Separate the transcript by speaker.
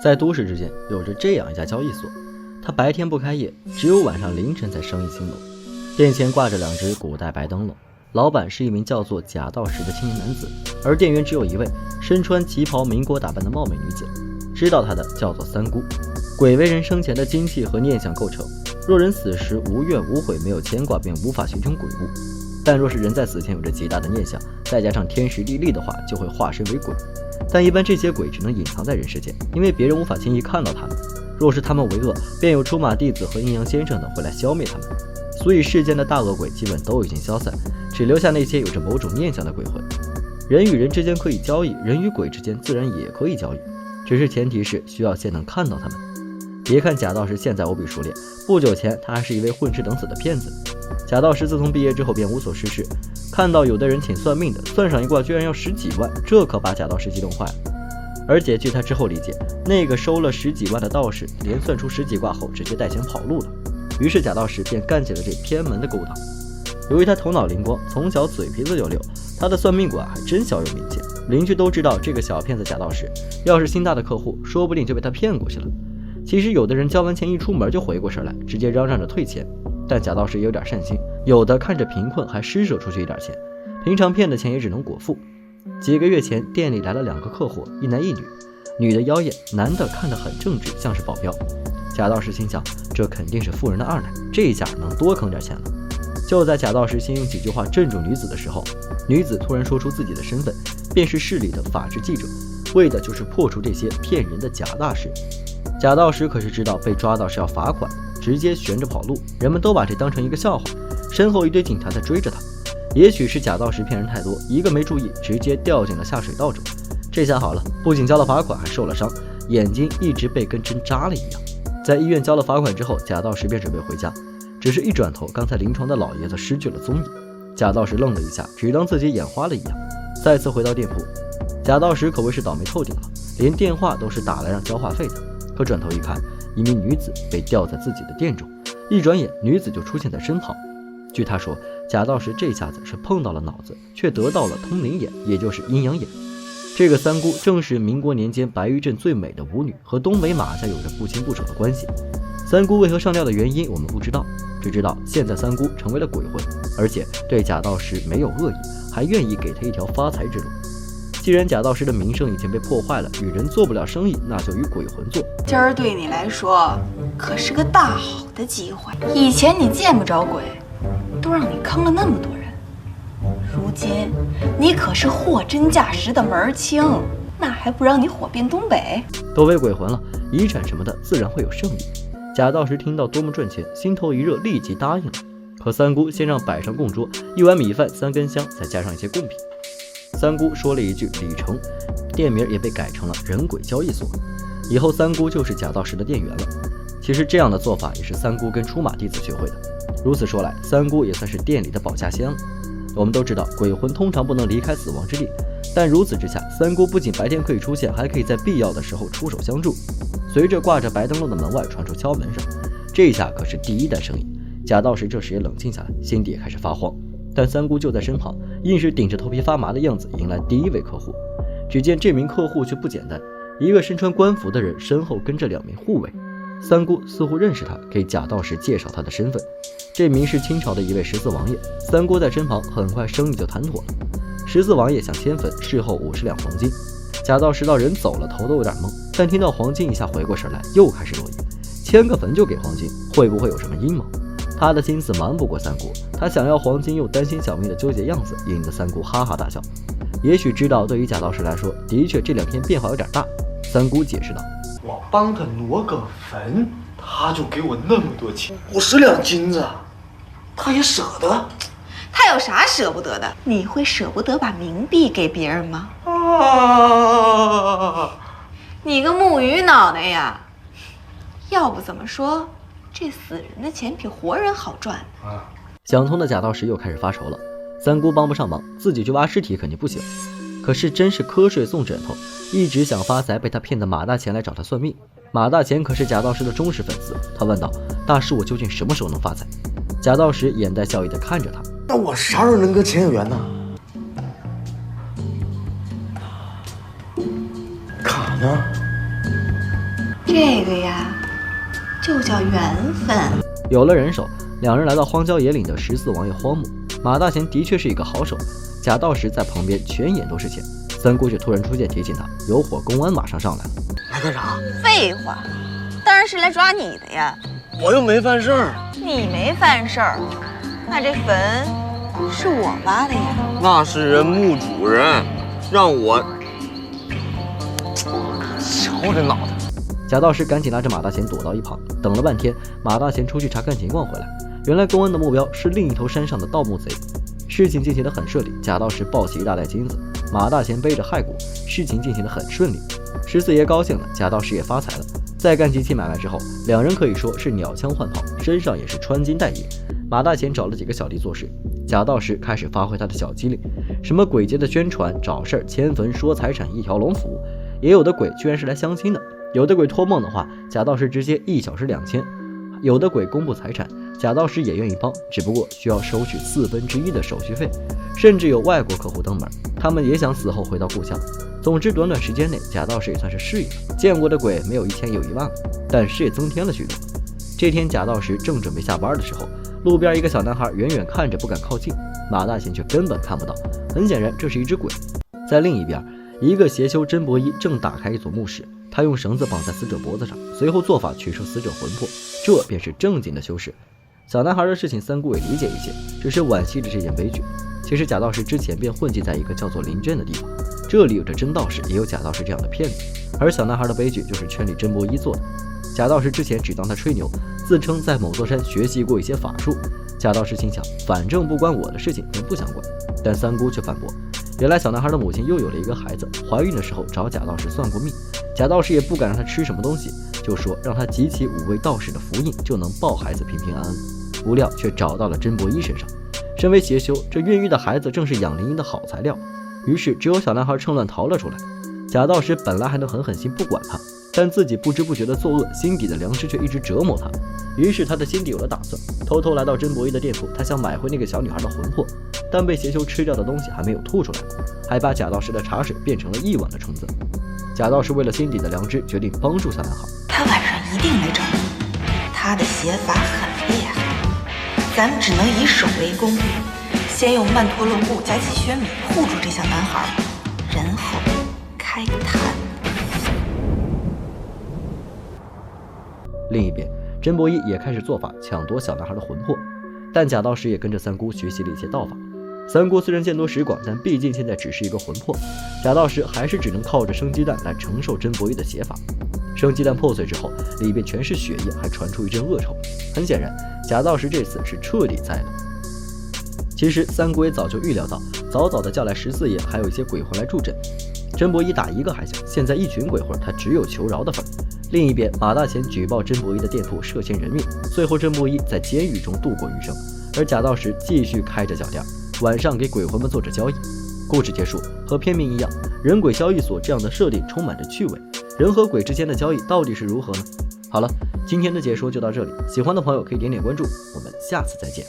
Speaker 1: 在都市之间有着这样一家交易所，它白天不开业，只有晚上凌晨才生意兴隆。店前挂着2只古代白灯笼，老板是一名叫做贾道时的青年男子，而店员只有一位身穿旗袍民国打扮的貌美女子。知道她的叫做三姑。鬼为人生前的精气和念想构成，若人死时无怨无悔，没有牵挂，便无法形成鬼物。但若是人在死前有着极大的念想，再加上天时地利的话，就会化身为鬼。但一般这些鬼只能隐藏在人世间，因为别人无法轻易看到他们。若是他们为恶，便有出马弟子和阴阳先生等会来消灭他们。所以世间的大恶鬼基本都已经消散，只留下那些有着某种念想的鬼魂。人与人之间可以交易，人与鬼之间自然也可以交易，只是前提是需要先能看到他们。别看贾道时现在无比熟练，不久前他还是一位混吃等死的骗子。贾道时自从毕业之后便无所事事，看到有的人请算命的，算上一卦居然要10几万，这可把贾道时激动坏了。而且据他之后理解，那个收了10几万的道士连算出10几卦后直接带钱跑路了。于是贾道时便干起了这偏门的勾当。由于他头脑灵光，从小嘴皮子就溜，他的算命馆还真小有名气，邻居都知道这个小骗子贾道时，要是心大的客户说不定就被他骗过去了。其实有的人交完钱一出门就回过神来，直接嚷嚷着退钱，但贾道时也有点善心，有的看着贫困还施舍出去一点钱，平常骗的钱也只能果腹。几个月前店里来了2个客户，一男一女，女的妖艳，男的看得很正直，像是保镖。贾道时心想，这肯定是富人的二奶，这一下能多坑点钱了。就在贾道时先用几句话镇住女子的时候，女子突然说出自己的身份，便是市里的法制记者，为的就是破除这些骗人的贾大师。贾道时可是知道被抓到是要罚款，直接悬着跑路，人们都把这当成一个笑话，身后一堆警察在追着他。也许是贾道时骗人太多，一个没注意，直接掉进了下水道中。这下好了，不仅交了罚款，还受了伤，眼睛一直被跟针扎了一样。在医院交了罚款之后，贾道时便准备回家，只是一转头，刚才临床的老爷子失去了踪影。贾道时愣了一下，只当自己眼花了一样，再次回到店铺。贾道时可谓是倒霉透顶了，连电话都是打来让交话费的。可转头一看，一名女子被吊在自己的店中，一转眼女子就出现在身旁。据他说，贾道时这下子是碰到了脑子，却得到了通灵眼，也就是阴阳眼。这个三姑正是民国年间白玉镇最美的舞女，和东北马家有着不亲不守的关系。三姑为何上吊的原因我们不知道，只知道现在三姑成为了鬼魂，而且对贾道时没有恶意，还愿意给他一条发财之路。既然贾道时的名声已经被破坏了，与人做不了生意，那就与鬼魂做。
Speaker 2: 今儿对你来说可是个大好的机会，以前你见不着鬼，都让你坑了那么多人，如今你可是货真价实的门儿清，那还不让你火遍东北？
Speaker 1: 都为鬼魂了，遗产什么的自然会有剩余。贾道时听到多么赚钱，心头一热，立即答应了。可三姑先让摆上供桌，1碗米饭3根香，再加上一些贡品。三姑说了一句李成，店名也被改成了人鬼交易所。以后三姑就是贾道时的店员了。其实这样的做法也是三姑跟出马弟子学会的。如此说来，三姑也算是店里的保家仙了。我们都知道鬼魂通常不能离开死亡之地，但如此之下，三姑不仅白天可以出现，还可以在必要的时候出手相助。随着挂着白灯笼的门外传出敲门声，这下可是第一单生意。贾道时这时也冷静下来，心底也开始发慌。但三姑就在身旁，硬是顶着头皮发麻的样子迎来第一位客户。只见这名客户却不简单，一个身穿官服的人身后跟着2名护卫。三姑似乎认识他，给贾道时介绍他的身份，这名是清朝的一位14王爷。三姑在身旁，很快生意就谈妥了。14王爷想迁坟，事后50两黄金。贾道时到人走了，头都有点懵，但听到黄金一下回过神来，又开始落意。迁个坟就给黄金，会不会有什么阴谋？他的心思瞒不过三姑，他想要黄金又担心小命的纠结样子，引得三姑哈哈大笑。也许知道对于贾道时来说，的确这2天变化有点大。三姑解释道：“
Speaker 3: 我帮他挪个坟，他就给我那么多钱，50两金子，他也舍得。
Speaker 2: 他有啥舍不得的？你会舍不得把冥币给别人吗？你个木鱼脑袋呀！要不怎么说这死人的钱比活人好赚呢？”
Speaker 1: 想通的贾道时又开始发愁了。三姑帮不上忙，自己去挖尸体肯定不行。可是真是瞌睡送枕头，一直想发财，被他骗的马大钱来找他算命。马大钱可是贾道时的忠实粉丝，他问道：“大师，我究竟什么时候能发财？”贾道时眼带笑意地看着他：“
Speaker 3: 那我啥时候能跟钱有缘呢？卡呢？
Speaker 2: 这个呀，就叫缘分。
Speaker 1: 有了人手，两人来到荒郊野岭的14王爷荒墓。马大贤的确是一个好手，贾道士在旁边全眼都是钱。三姑却突然出现提醒他，有伙公安马上上来了。
Speaker 3: 来干啥？
Speaker 2: 废话，当然是来抓你的呀。
Speaker 3: 我又没犯事儿。
Speaker 2: 你没犯事儿，那这坟是我挖的呀。
Speaker 4: 那是人墓主人，让我瞧这脑袋。
Speaker 1: 贾道士赶紧拉着马大贤躲到一旁，等了半天，马大贤出去查看情况回来。原来公安的目标是另一头山上的盗墓贼。事情进行得很顺利，贾道士抱起一大袋金子，马大贤背着骸骨，事情进行得很顺利。14爷高兴了，贾道士也发财了。在干几起买卖之后，两人可以说是鸟枪换炮，身上也是穿金戴银。马大贤找了几个小弟做事，贾道士开始发挥他的小机灵，什么鬼节的宣传、找事儿、迁坟、说财产，一条龙服务。也有的鬼居然是来相亲的，有的鬼托梦的话，贾道士直接1小时2000。有的鬼公布财产，贾道士也愿意帮，只不过需要收取1/4的手续费。甚至有外国客户登门，他们也想死后回到故乡。总之，短短时间内，贾道士也算是适应了，见过的鬼没有1000有1万了，但事业增添了许多。这天，贾道士正准备下班的时候，路边一个小男孩远远看着不敢靠近，马大贤却根本看不到，很显然这是一只鬼。在另一边，一个邪修真伯衣正打开一座墓室，他用绳子绑在死者脖子上，随后做法取出死者魂魄，这便是正经的修士。小男孩的事情三姑也理解一些，只是惋惜着这件悲剧。其实贾道士之前便混迹在一个叫做灵镇的地方，这里有着真道士，也有贾道士这样的骗子。而小男孩的悲剧就是圈里真伯衣做的。贾道士之前只当他吹牛，自称在某座山学习过一些法术。贾道士心想，反正不关我的事情，便不想管。但三姑却反驳，原来小男孩的母亲又有了一个孩子，怀孕的时候找贾道士算过命，贾道士也不敢让他吃什么东西，就说让他集齐5位道士的符印，就能抱孩子平平安安。不料却找到了真伯衣身上。身为邪修，这孕育的孩子正是养灵婴的好材料，于是只有小男孩趁乱逃了出来。贾道士本来还能狠心不管他，但自己不知不觉的作恶，心底的良知却一直折磨他。于是他的心底有了打算，偷偷来到真伯衣的店铺，他想买回那个小女孩的魂魄，但被邪修吃掉的东西还没有吐出来，还把贾道士的茶水变成了1碗的虫子。贾道士为了心底的良知，决定帮助小男孩。
Speaker 2: 他晚上一定来找你，他的邪法很厉害，咱们只能以守为攻，先用曼陀罗布加几薛米护住这小男孩，然后开坛。
Speaker 1: 另一边，真伯衣也开始做法抢夺小男孩的魂魄，但贾道士也跟着三姑学习了一些道法。三姑虽然见多识广，但毕竟现在只是一个魂魄，贾道士还是只能靠着生鸡蛋来承受真伯衣的邪法。生鸡蛋破碎之后，里边全是血液，还传出一阵恶臭。很显然，贾道士这次是彻底栽了。其实三姑也早就预料到，早早的叫来14爷，还有一些鬼魂来助阵。真伯衣打一个还行，现在一群鬼魂，他只有求饶的份。另一边，马大贤举报真伯衣的店铺涉嫌人命，最后真伯衣在监狱中度过余生，而贾道士继续开着脚店，晚上给鬼魂们做着交易。故事结束，和片名一样，人鬼交易所这样的设定充满着趣味。人和鬼之间的交易到底是如何呢？好了，今天的解说就到这里，喜欢的朋友可以点点关注，我们下次再见。